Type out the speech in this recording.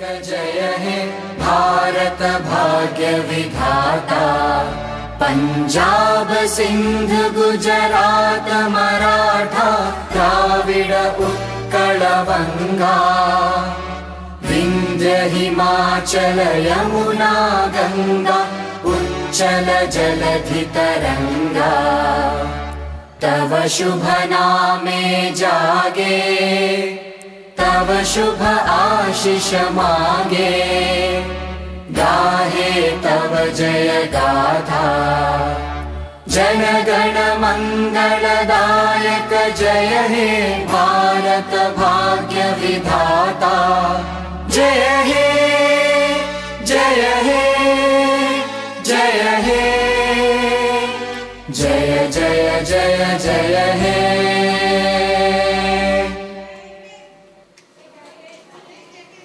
जय हे भारत भाग्य विधाता। पंजाब सिंध गुजरात मराठा द्राविड उत्कल बंगा। विंध्य हिमाचल यमुना गंगा उच्चल जलधि तरंगा। तव शुभ नामे जागे तव शुभ आशीष मागे। गाहे तव जय गाथा जन गण मंगलदायक। जय हे भारत भाग्य विधाता। जय हे